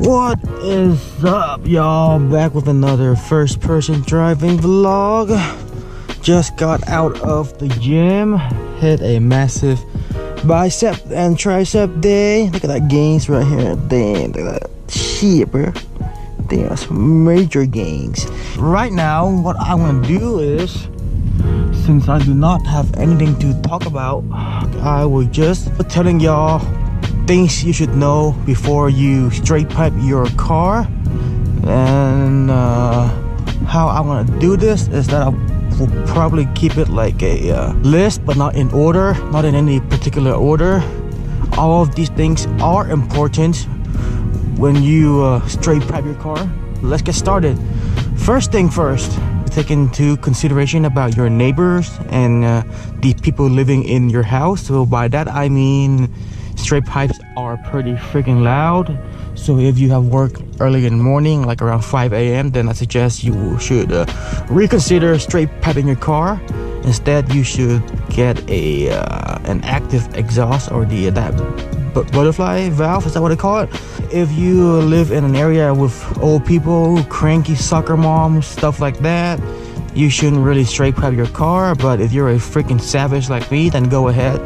What is up, y'all? Back with another first person driving vlog. Just got out of the gym, hit a massive bicep and tricep day. Look at that gains right here. Damn, look at that shit, bro. Damn, that's major gains. Right now, what I want to do is, since I do not have anything to talk about, I will just be telling y'all things you should know before you straight pipe your car. And how I want to do this is that I will probably keep it like a list, but not in order, not in any particular order. All of these things are important when you straight pipe your car. Let's get started. First thing first, take into consideration about your neighbors and the people living in your house. So by that I mean straight pipes are pretty freaking loud. So if you have work early in the morning, like around 5 a.m, then I suggest you should reconsider straight piping your car. Instead, you should get a an active exhaust, or that butterfly valve, is that what they call it? If you live in an area with old people, cranky soccer moms, stuff like that, you shouldn't really straight pipe your car. But if you're a freaking savage like me, then go ahead,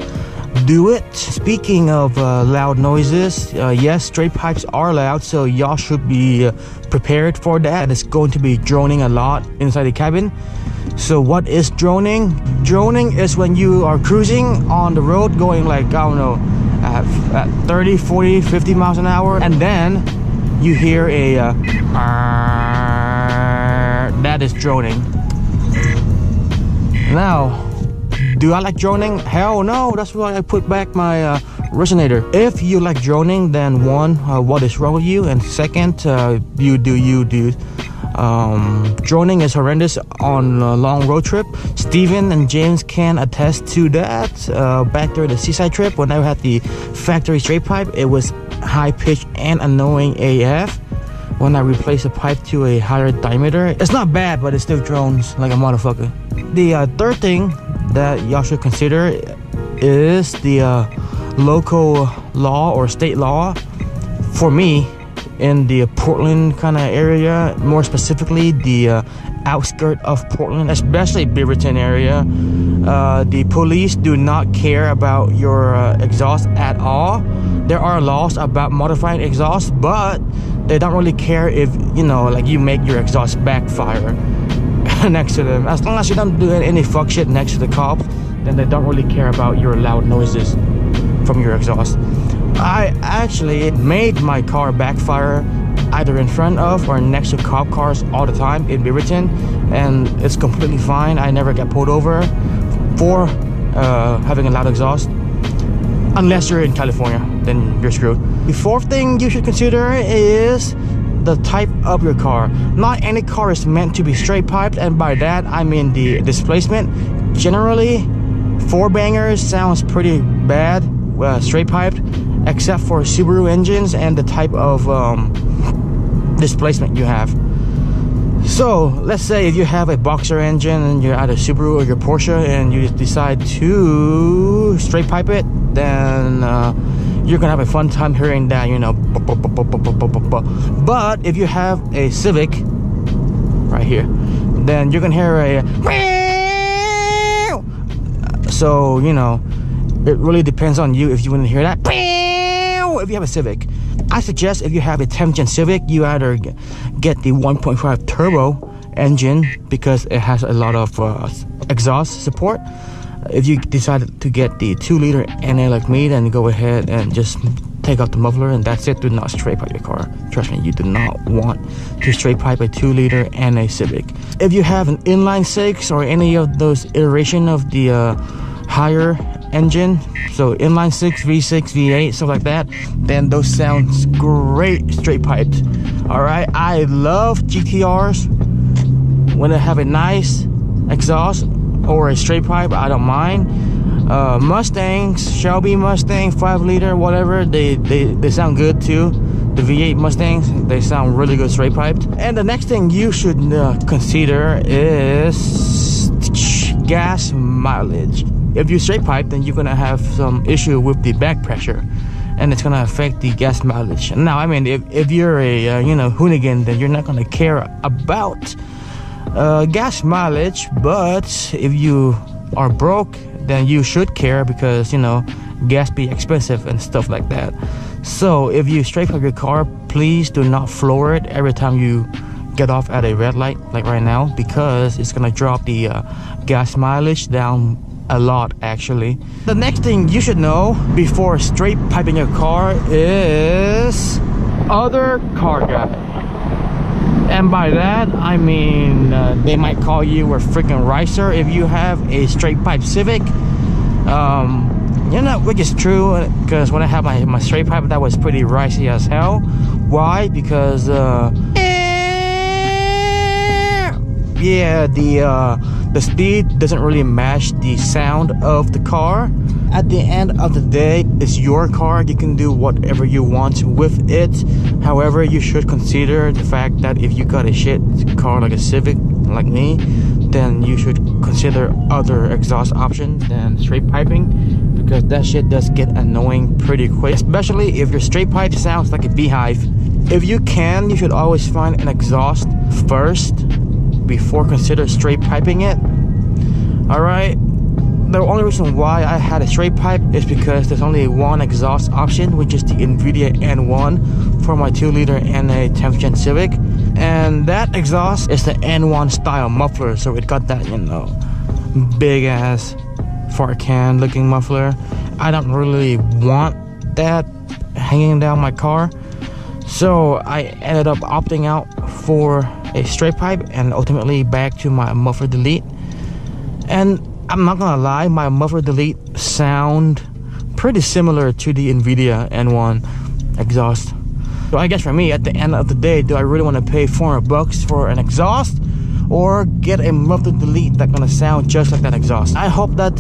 do it. Speaking of loud noises, yes, straight pipes are loud, so y'all should be prepared for that. It's going to be droning a lot inside the cabin. So what is droning? Droning is when you are cruising on the road going like, I don't know, at 30, 40, 50 miles an hour, and then you hear a that is droning. Now, do I like droning? Hell no, that's why I put back my resonator. If you like droning, then one, what is wrong with you? And second, you do. Droning is horrendous on a long road trip. Steven and James can attest to that. Back during the seaside trip, when I had the factory straight pipe, it was high pitched and annoying AF. When I replaced the pipe to a higher diameter, it's not bad, but it still drones like a motherfucker. The third thing that y'all should consider is the local law or state law. For me, in the Portland kind of area, more specifically the outskirt of Portland, especially Beaverton area, the police do not care about your exhaust at all. There are laws about modifying exhaust, but they don't really care if, you know, like you make your exhaust backfire next to them. As long as you don't do any fuck shit next to the cops, then they don't really care about your loud noises from your exhaust. I actually made my car backfire either in front of or next to cop cars all the time in Beaverton, and it's completely fine. I never get pulled over for having a loud exhaust, unless you're in California, then you're screwed. The fourth thing you should consider is the type of your car. Not any car is meant to be straight piped, and by that I mean the displacement. Generally, four bangers sounds pretty bad straight piped, except for Subaru engines and the type of displacement you have. So let's say if you have a Boxer engine and you're either Subaru or your Porsche and you decide to straight pipe it, then you're gonna have a fun time hearing that, you know. But if you have a Civic right here, then you're gonna hear a. So, you know, it really depends on you if you want to hear that. If you have a Civic, I suggest if you have a 10th gen Civic, you either get the 1.5 turbo engine because it has a lot of exhaust support. If you decide to get the 2-liter NA like me, then go ahead and just take out the muffler and that's it. Do not straight pipe your car. Trust me, you do not want to straight pipe a 2-liter NA Civic. If you have an inline 6 or any of those iteration of the higher engine, so inline 6, V6, V8, stuff like that, then those sounds great straight piped. All right, I love GTRs when they have a nice exhaust or a straight pipe. I don't mind. Mustangs, Shelby Mustang, 5-liter, whatever, they sound good too. The V8 Mustangs, they sound really good straight piped. And the next thing you should consider is gas mileage. If you straight pipe, then you're gonna have some issue with the back pressure. and it's gonna affect the gas mileage. Now, I mean, if you're a hoonigan, then you're not gonna care about gas mileage. But if you are broke, then you should care, because gas be expensive and stuff like that. So if you straight pipe your car, please do not floor it every time you get off at a red light like right now, because it's gonna drop the gas mileage down a lot actually. The next thing you should know before straight piping your car is other car guy. And by that I mean they might call you a freaking ricer if you have a straight pipe Civic. Which is true, because when I had my straight pipe, that was pretty ricey as hell. Why? Because the speed doesn't really match the sound of the car. At the end of the day, it's your car. You can do whatever you want with it. However, you should consider the fact that if you got a shit car like a Civic like me, then you should consider other exhaust options than straight piping, because that shit does get annoying pretty quick, especially if your straight pipe sounds like a beehive. If you can, you should always find an exhaust first before consider straight piping it. Alright, the only reason why I had a straight pipe is because there's only one exhaust option, which is the NVIDIA N1 for my 2-liter NA 10th gen Civic, and that exhaust is the N1 style muffler, so it got that big ass fart can looking muffler. I don't really want that hanging down my car, so I ended up opting out for a straight pipe and ultimately back to my muffler delete. And I'm not gonna lie, my muffler delete sound pretty similar to the NVIDIA N1 exhaust. So I guess for me, at the end of the day, do I really want to pay $400 for an exhaust, or get a muffler delete that's gonna sound just like that exhaust? I hope that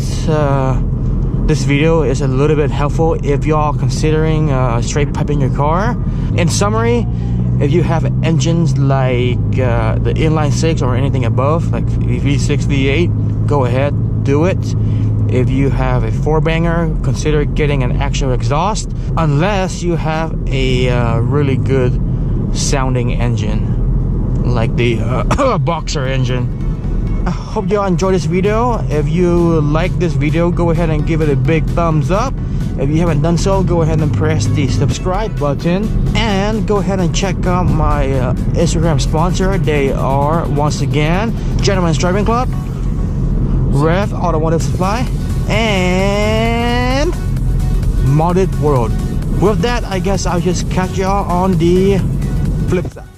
this video is a little bit helpful if y'all considering straight piping your car. In summary, if you have engines like the inline 6 or anything above, like V6, V8, go ahead, do it. If you have a 4-banger, consider getting an actual exhaust, unless you have a really good sounding engine like the Boxer engine. I hope y'all enjoyed this video. If you like this video, go ahead and give it a big thumbs up. If you haven't done so, go ahead and press the subscribe button, and go ahead and check out my Instagram sponsor. They are, once again, Gentleman's Driving Club, Rev Automotive Supply, and Modded World. With that, I guess I'll just catch y'all on the flip side.